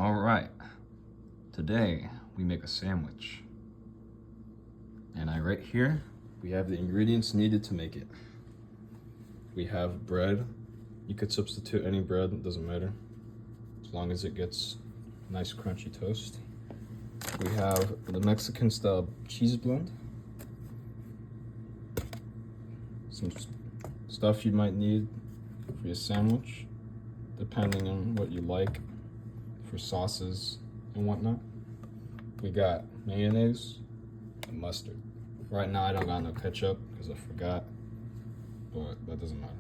All right, today we make a sandwich. And right here, we have the ingredients needed to make it. We have bread. You could substitute any bread, it doesn't matter, as long as it gets nice crunchy toast. We have the Mexican style cheese blend. Some stuff you might need for your sandwich, depending on what you like for sauces and whatnot. We got mayonnaise and mustard. Right now I don't got no ketchup because I forgot, but that doesn't matter.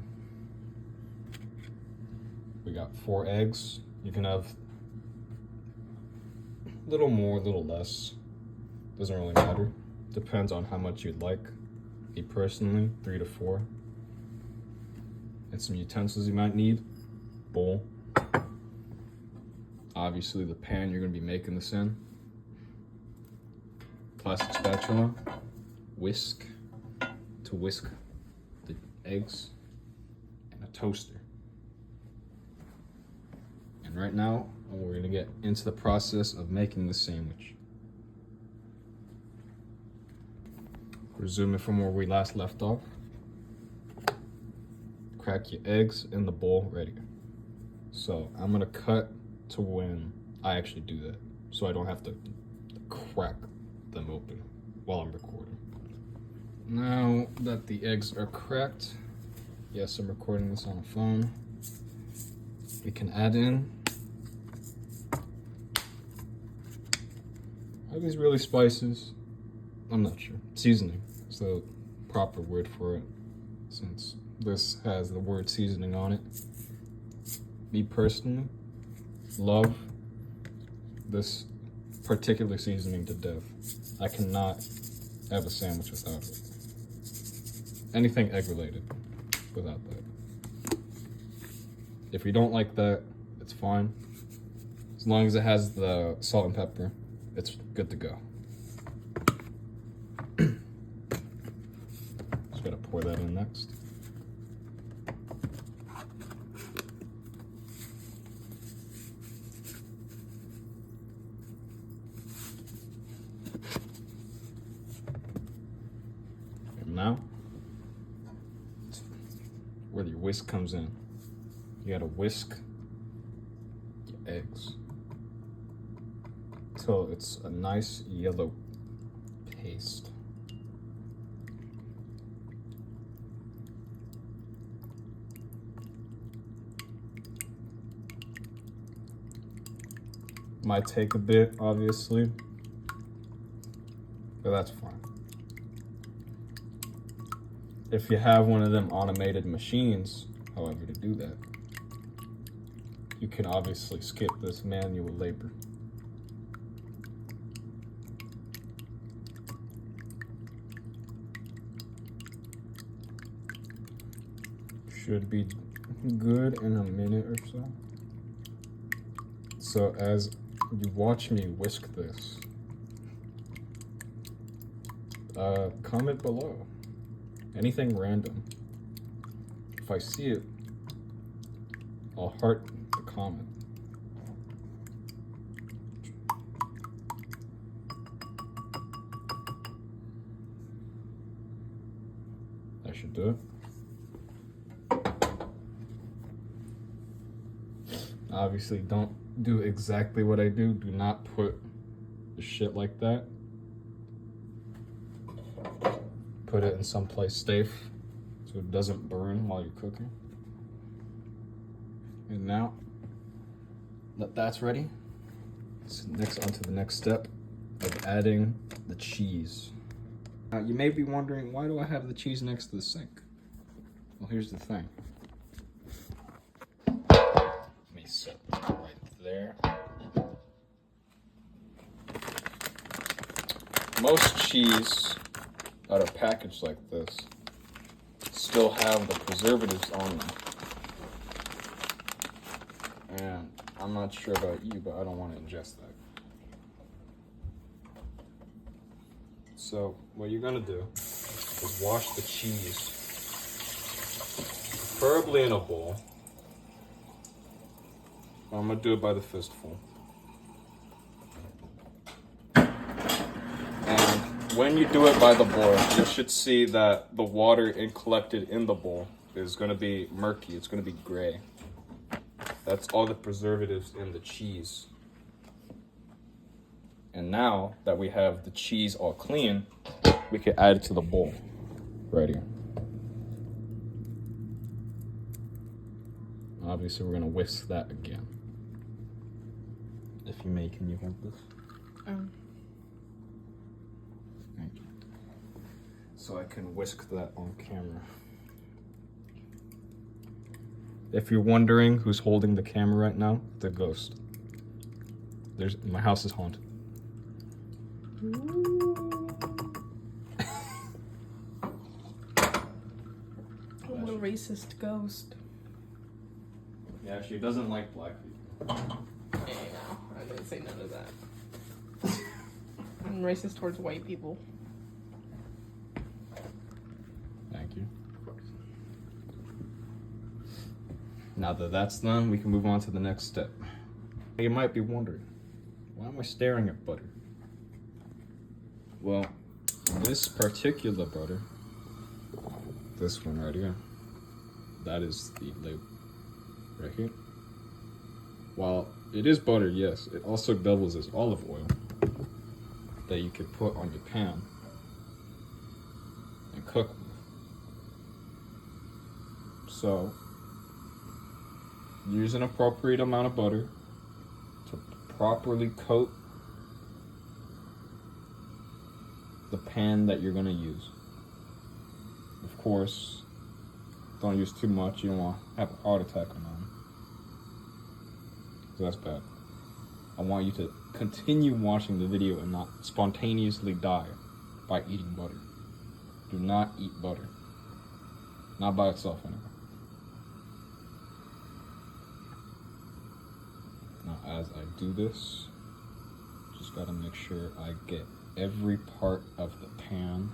We got 4 eggs. You can have a little more, a little less. Doesn't really matter. Depends on how much you'd like. Me personally, 3 to 4. And some utensils you might need. Bowl. Obviously the pan you're gonna be making this in. Plastic spatula. Whisk to whisk the eggs. And a toaster. And right now, we're gonna get into the process of making the sandwich. Resuming from where we last left off. Crack your eggs in the bowl ready. So I'm gonna cut to when I actually do that, so I don't have to crack them open while I'm recording. Now that the eggs are cracked, yes, I'm recording this on a phone, we can add in, are these really spices? I'm not sure. Seasoning is the proper word for it, since this has the word seasoning on it. Me personally, love this particular seasoning to death. I cannot have a sandwich without it. Anything egg related without that. If you don't like that, it's fine. As long as it has the salt and pepper, it's good to go. Just gotta pour that in next. And now, where your whisk comes in. You gotta whisk your eggs till it's a nice yellow paste. Might take a bit, obviously, but that's fine. If you have one of them automated machines, however, to do that, you can obviously skip this manual labor. Should be good in a minute or so. So as you watch me whisk this, comment below. Anything random. If I see it, I'll heart the comment. That should do it. Obviously, don't do exactly what I do. Do not put the shit like that. Put it in someplace safe so it doesn't burn while you're cooking. And now that that's ready, so next onto the next step of adding the cheese. Now you may be wondering, why do I have the cheese next to the sink? Well, here's the thing. Let me set it right there. Most cheese out of package like this still have the preservatives on them. And I'm not sure about you, but I don't want to ingest that. So what you're gonna do is wash the cheese, preferably in a bowl. I'm gonna do it by the fistful. when you do it by the bowl, you should see that the water collected in the bowl is going to be murky. It's going to be gray. That's all the preservatives in the cheese. And now that we have the cheese all clean, we can add it to the bowl right here. Obviously, we're going to whisk that again. If you may, can you hold this? Thank you. So I can whisk that on camera. If you're wondering who's holding the camera right now, the ghost. My house is haunted. What a racist ghost. Yeah, she doesn't like black people. Hey, no, I didn't say none of that. I'm racist towards white people. Thank you. Now that that's done, we can move on to the next step. You might be wondering, why am I staring at butter? Well, this particular butter, this one right here, that is the label right here. While it is butter, yes, it also doubles as olive oil that you could put on your pan and cook with. So, use an appropriate amount of butter to properly coat the pan that you're gonna use. Of course, don't use too much. You don't want to have a heart attack or nothing. So that's bad. I want you to continue watching the video and not spontaneously die by eating butter. Do not eat butter. Not by itself anyway. Now as I do this, just gotta make sure I get every part of the pan,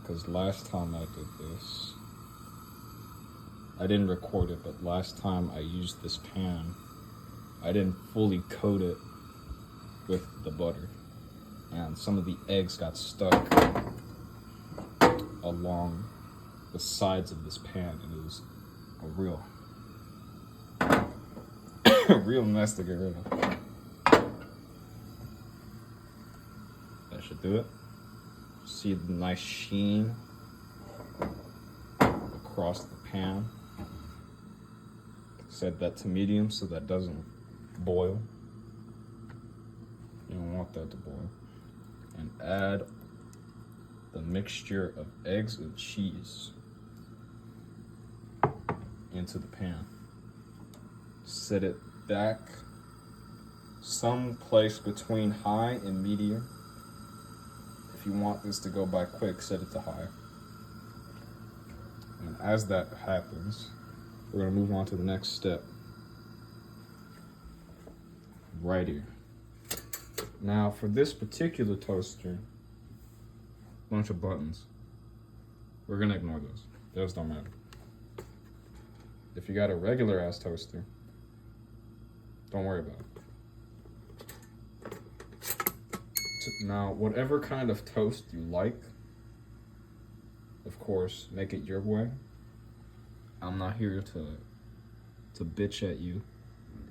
because last time I did this, I didn't record it, but last time I used this pan, I didn't fully coat it with the butter, and some of the eggs got stuck along the sides of this pan, and it was a real mess to get rid of. That should do it. See the nice sheen across the pan. Set that to medium so that doesn't boil. You don't want that to boil. And add the mixture of eggs and cheese into the pan. Set it back someplace between high and medium. If you want this to go by quick, set it to high. And as that happens, we're gonna move on to the next step. Right here. Now for this particular toaster, bunch of buttons. We're gonna ignore those. Those don't matter. If you got a regular ass toaster, don't worry about it. Now, whatever kind of toast you like, of course, make it your way. I'm not here to bitch at you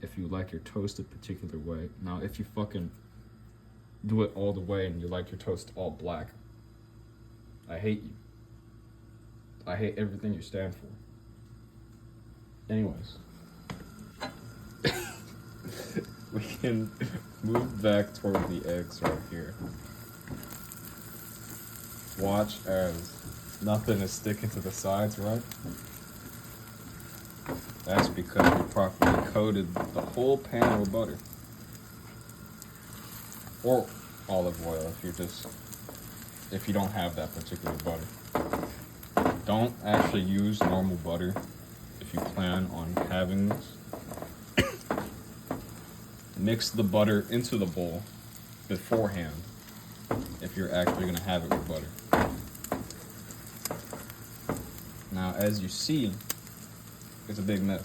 if you like your toast a particular way. Now, if you fucking do it all the way and you like your toast all black, I hate you. I hate everything you stand for. Anyways. We can move back toward the eggs right here. Watch as nothing is sticking to the sides, right? That's because we properly coated the whole pan with butter. Or olive oil if you don't have that particular butter. Don't actually use normal butter if you plan on having this. Mix the butter into the bowl beforehand if you're actually going to have it with butter. Now, as you see, it's a big mess.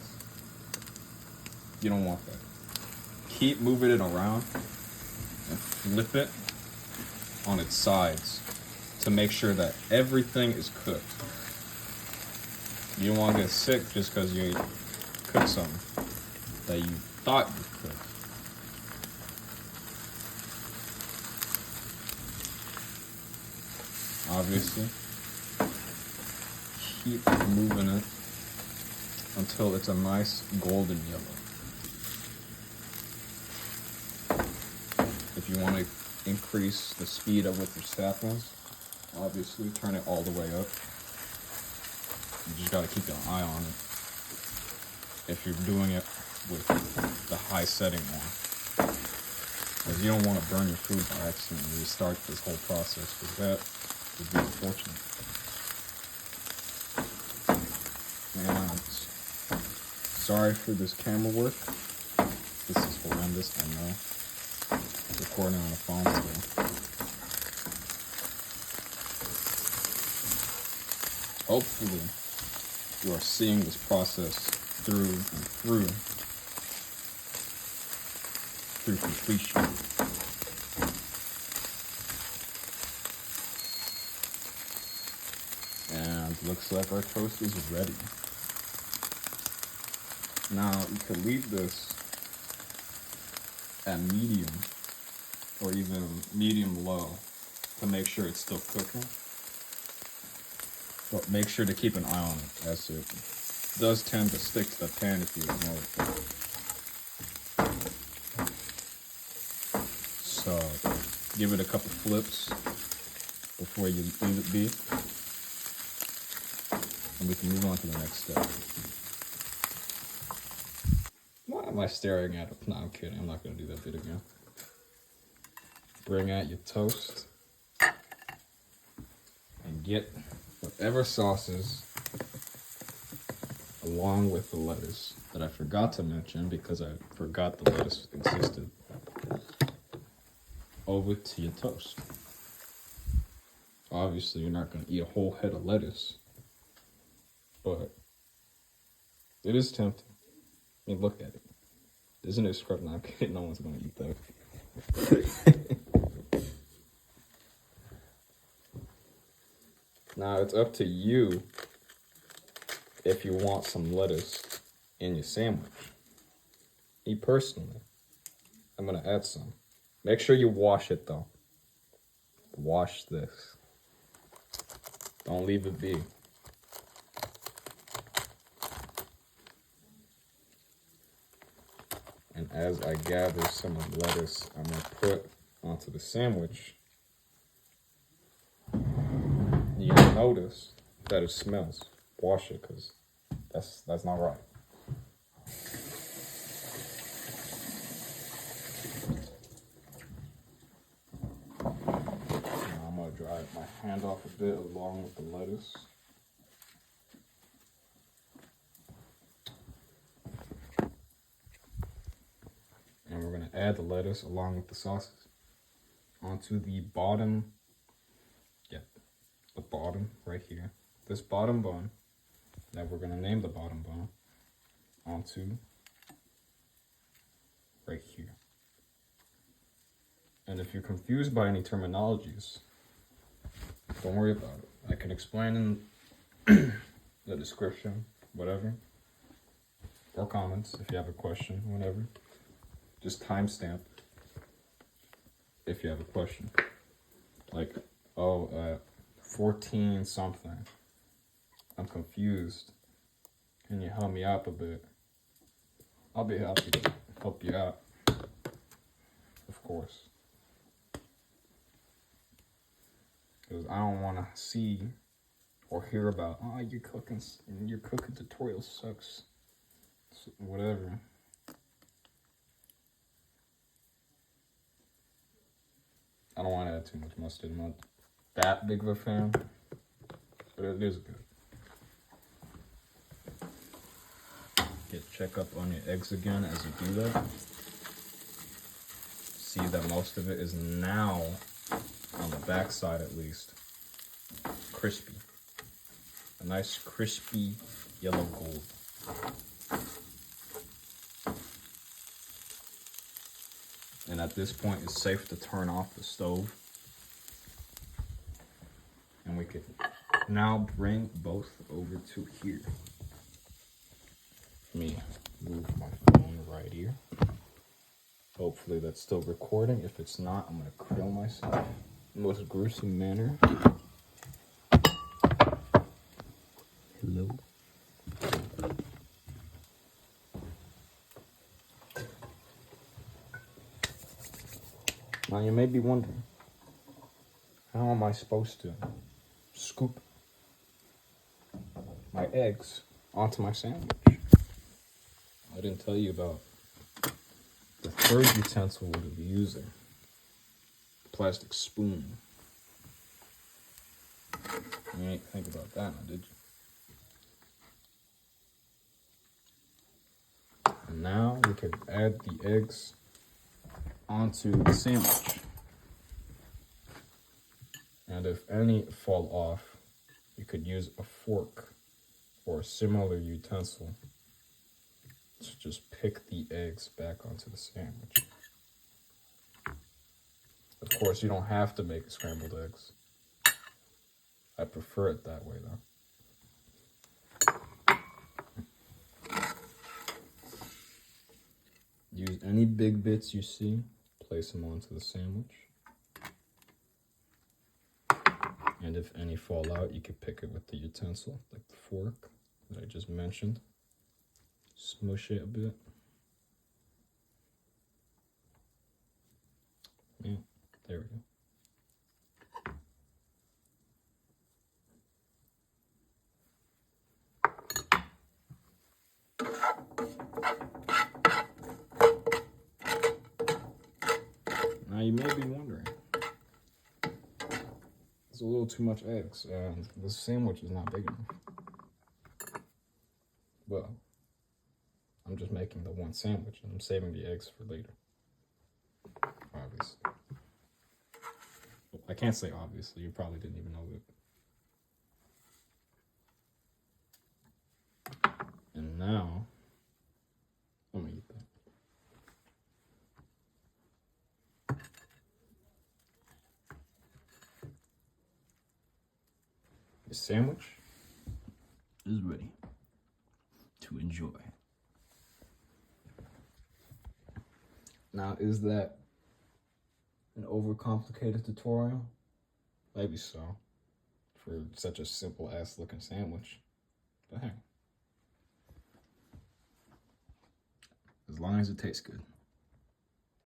You don't want that. Keep moving it around and flip it on its sides to make sure that everything is cooked. You don't want to get sick just because you cooked something that you thought you cooked. Obviously, keep moving it until it's a nice golden yellow. If you want to increase the speed of with your saplings, obviously turn it all the way up. You just got to keep an eye on it if you're doing it with the high setting one, because you don't want to burn your food by accident and restart this whole process, because that would be unfortunate. And sorry for this camera work. This is horrendous, I know. Recording on a phone still. Hopefully, you are seeing this process through completion. And looks like our toast is ready. Now you could leave this at medium or even medium low to make sure it's still cooking. But make sure to keep an eye on it, as it does tend to stick to the pan if you ignore it. So give it a couple flips before you leave it be. And we can move on to the next step. Why am I staring at it? No, I'm kidding. I'm not going to do that bit again. Bring out your toast. And get whatever sauces along with the lettuce that I forgot to mention because I forgot the lettuce existed over to your toast. Obviously, you're not going to eat a whole head of lettuce, but it is tempting. I mean, look at it. Isn't it scrub? No, I'm kidding. No one's going to eat that. Now, it's up to you if you want some lettuce in your sandwich. Me personally, I'm going to add some. Make sure you wash it, though. Wash this. Don't leave it be. And as I gather some of the lettuce, I'm going to put onto the sandwich. You're going to notice that it smells. Wash it, because that's not right. Now I'm going to dry my hand off a bit along with the lettuce. And we're going to add the lettuce along with the sauces onto the bottom, the bottom right here. This bottom bun that we're going to name the bottom bun onto right here. And if you're confused by any terminologies, don't worry about it. I can explain in the description, whatever, or comments if you have a question, whatever. Just timestamp if you have a question. Like, 14 something. I'm confused. Can you help me out a bit? I'll be happy to help you out. Of course. Because I don't want to see or hear about, oh, your cooking tutorial sucks. Whatever. I don't want to add too much mustard. I'm not that big of a fan, but it is good. Check up on your eggs again as you do that. See that most of it is now, on the back side at least, crispy. A nice crispy yellow gold. And at this point, it's safe to turn off the stove And we could now bring both over to here. Let me move my phone right here. Hopefully that's still recording. If it's not, I'm gonna kill myself in the most gruesome manner. Hello. Now you may be wondering, how am I supposed to scoop my eggs onto my sandwich? I didn't tell you about the third utensil we'll be using. Plastic spoon. You ain't think about that now, did you? And now we can add the eggs onto the sandwich. And if any fall off, you could use a fork or a similar utensil to just pick the eggs back onto the sandwich. Of course, you don't have to make scrambled eggs. I prefer it that way, though. Use any big bits you see, place them onto the sandwich. And if any fall out, you can pick it with the utensil, like the fork that I just mentioned. Smush it a bit. Yeah, there we go. Now you may be wondering, it's a little too much eggs. This sandwich is not big enough. Well, I'm just making the one sandwich and I'm saving the eggs for later. Obviously. I can't say obviously, you probably didn't even know that. And now, let me eat that. The sandwich is ready to enjoy. Now, is that an overcomplicated tutorial? Maybe so, for such a simple ass looking sandwich. But hey, as long as it tastes good.